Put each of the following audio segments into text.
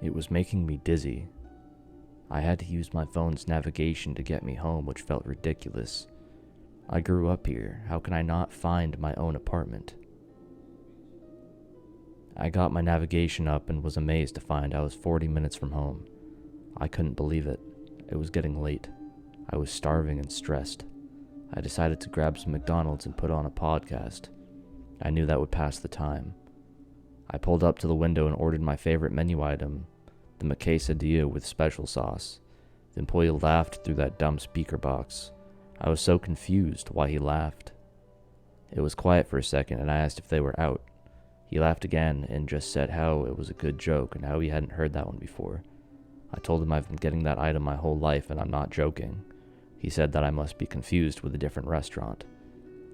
It was making me dizzy. I had to use my phone's navigation to get me home, which felt ridiculous. I grew up here. How can I not find my own apartment? I got my navigation up and was amazed to find I was 40 minutes from home. I couldn't believe it. It was getting late. I was starving and stressed. I decided to grab some McDonald's and put on a podcast. I knew that would pass the time. I pulled up to the window and ordered my favorite menu item, the quesadilla with special sauce. The employee laughed through that dumb speaker box. I was so confused why he laughed. It was quiet for a second and I asked if they were out. He laughed again and just said how it was a good joke and how he hadn't heard that one before. I told him I've been getting that item my whole life and I'm not joking. He said that I must be confused with a different restaurant.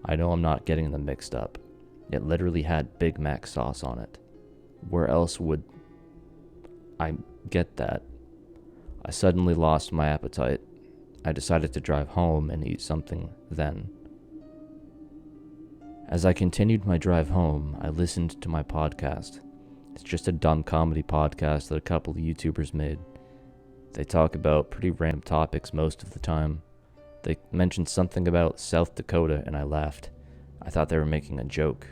I know I'm not getting them mixed up. It literally had Big Mac sauce on it. Where else would I get that? I suddenly lost my appetite. I decided to drive home and eat something then. As I continued my drive home, I listened to my podcast. It's just a dumb comedy podcast that a couple of YouTubers made. They talk about pretty random topics most of the time. They mentioned something about South Dakota and I laughed. I thought they were making a joke.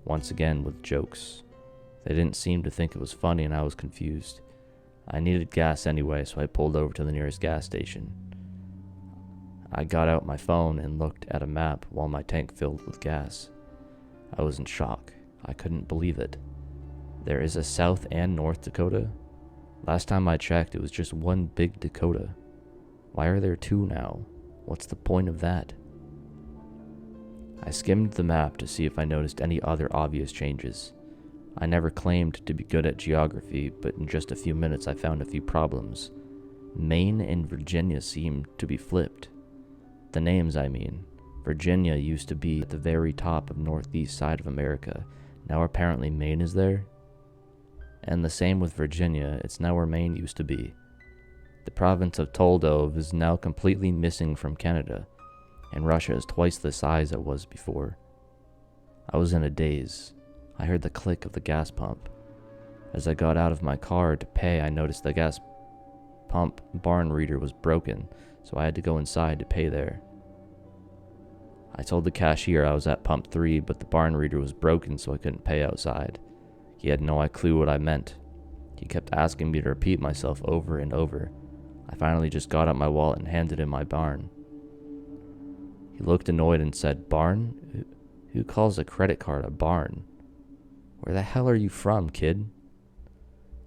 Once again with jokes. They didn't seem to think it was funny and I was confused. I needed gas anyway, so I pulled over to the nearest gas station. I got out my phone and looked at a map while my tank filled with gas. I was in shock. I couldn't believe it. There is a South and North Dakota? Last time I checked, it was just one big Dakota. Why are there two now? What's the point of that? I skimmed the map to see if I noticed any other obvious changes. I never claimed to be good at geography, but in just a few minutes I found a few problems. Maine and Virginia seemed to be flipped. The names, I mean. Virginia used to be at the very top of northeast side of America. Now apparently Maine is there. And the same with Virginia, it's now where Maine used to be. The province of Toldov is now completely missing from Canada, and Russia is twice the size it was before. I was in a daze. I heard the click of the gas pump. As I got out of my car to pay, I noticed the gas pump barn reader was broken, so I had to go inside to pay there. I told the cashier I was at pump 3, but the barn reader was broken, so I couldn't pay outside. He had no clue what I meant. He kept asking me to repeat myself over and over. I finally just got out my wallet and handed him my barn. He looked annoyed and said, "Barn? Who calls a credit card a barn? Where the hell are you from, kid?"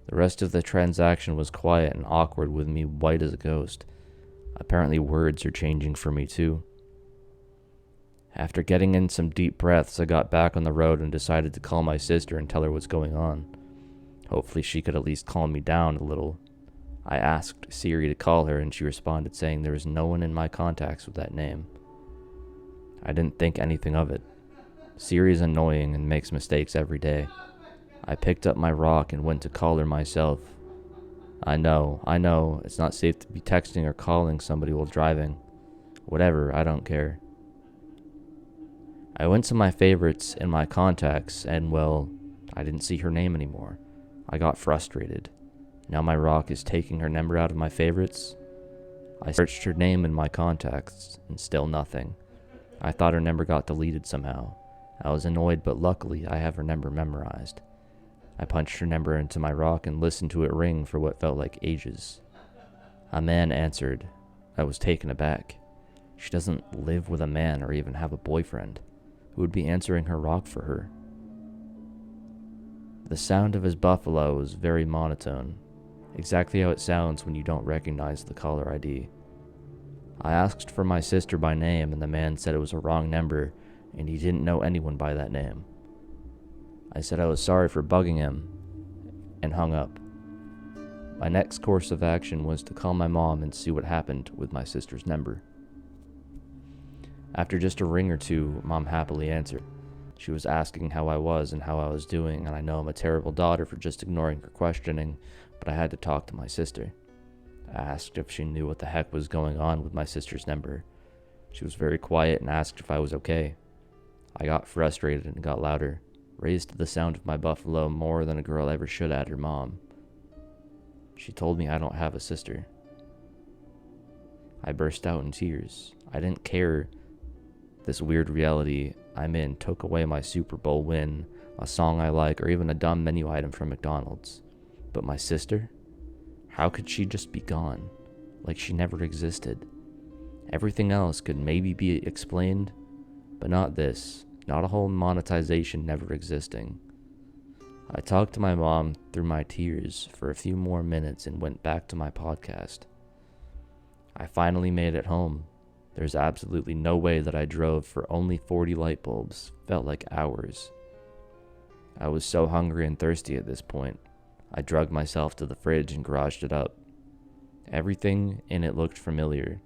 The rest of the transaction was quiet and awkward with me white as a ghost. Apparently words are changing for me too. After getting in some deep breaths, I got back on the road and decided to call my sister and tell her what's going on. Hopefully she could at least calm me down a little. I asked Siri to call her and she responded saying there was no one in my contacts with that name. I didn't think anything of it. Siri is annoying and makes mistakes every day. I picked up my rock and went to call her myself. I know, it's not safe to be texting or calling somebody while driving. Whatever, I don't care. I went to my favorites in my contacts and, well, I didn't see her name anymore. I got frustrated. Now my rock is taking her number out of my favorites. I searched her name in my contacts and still nothing. I thought her number got deleted somehow. I was annoyed, but luckily I have her number memorized. I punched her number into my rock and listened to it ring for what felt like ages. A man answered. I was taken aback. She doesn't live with a man or even have a boyfriend. Who would be answering her rock for her? The sound of his buffalo was very monotone, exactly how it sounds when you don't recognize the caller ID. I asked for my sister by name and the man said it was a wrong number and he didn't know anyone by that name. I said I was sorry for bugging him and hung up. My next course of action was to call my mom and see what happened with my sister's number. After just a ring or two, Mom happily answered. She was asking how I was and how I was doing, and I know I'm a terrible daughter for just ignoring her questioning, but I had to talk to my sister. I asked if she knew what the heck was going on with my sister's number. She was very quiet and asked if I was okay. I got frustrated and got louder, raised the sound of my buffalo more than a girl ever should at her mom. She told me I don't have a sister. I burst out in tears. I didn't care. This weird reality I'm in took away my Super Bowl win, a song I like, or even a dumb menu item from McDonald's. But my sister? How could she just be gone? Like she never existed. Everything else could maybe be explained, but not this. Not a whole monetization never existing. I talked to my mom through my tears for a few more minutes and went back to my podcast. I finally made it home. There's absolutely no way that I drove for only 40 light bulbs. Felt like hours. I was so hungry and thirsty at this point. I dragged myself to the fridge and garaged it up. Everything in it looked familiar,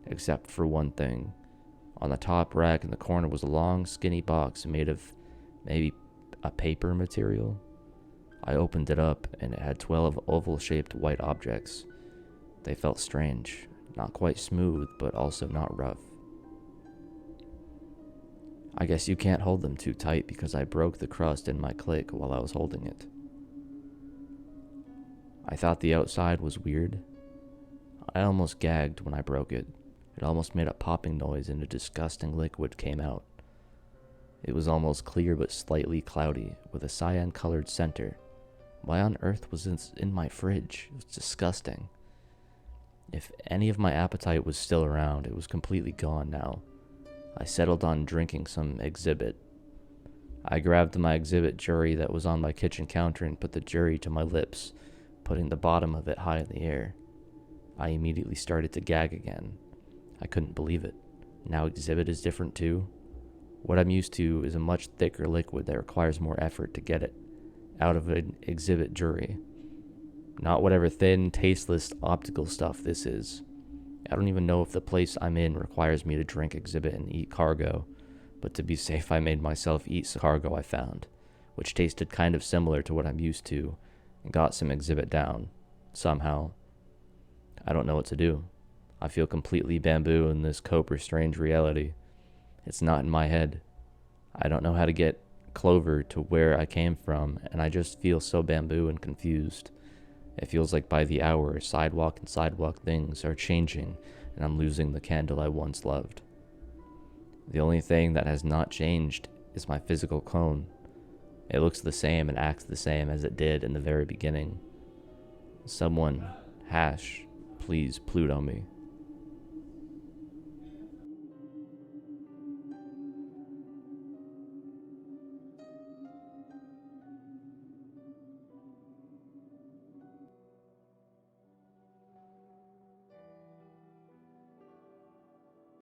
except for one thing. On the top rack in the corner was a long, skinny box made of maybe a paper material. I opened it up, and it had 12 oval-shaped white objects. They felt strange, not quite smooth, but also not rough. I guess you can't hold them too tight because I broke the crust in my click while I was holding it. I thought the outside was weird. I almost gagged when I broke it. It almost made a popping noise and a disgusting liquid came out. It was almost clear but slightly cloudy, with a cyan-colored center. Why on earth was this in my fridge? It was disgusting. If any of my appetite was still around, it was completely gone now. I settled on drinking some exhibit. I grabbed my exhibit jury that was on my kitchen counter and put the jury to my lips, putting the bottom of it high in the air. I immediately started to gag again. I couldn't believe it. Now exhibit is different too. What I'm used to is a much thicker liquid that requires more effort to get it out of an exhibit jury. Not whatever thin, tasteless, optical stuff this is. I don't even know if the place I'm in requires me to drink exhibit and eat cargo, but to be safe I made myself eat some cargo I found, which tasted kind of similar to what I'm used to, and got some exhibit down, somehow. I don't know what to do. I feel completely bamboo in this Cobra strange reality. It's not in my head. I don't know how to get Clover to where I came from, and I just feel so bamboo and confused. It feels like by the hour, sidewalk and sidewalk things are changing, and I'm losing the candle I once loved. The only thing that has not changed is my physical cone. It looks the same and acts the same as it did in the very beginning. Someone, please Pluto me.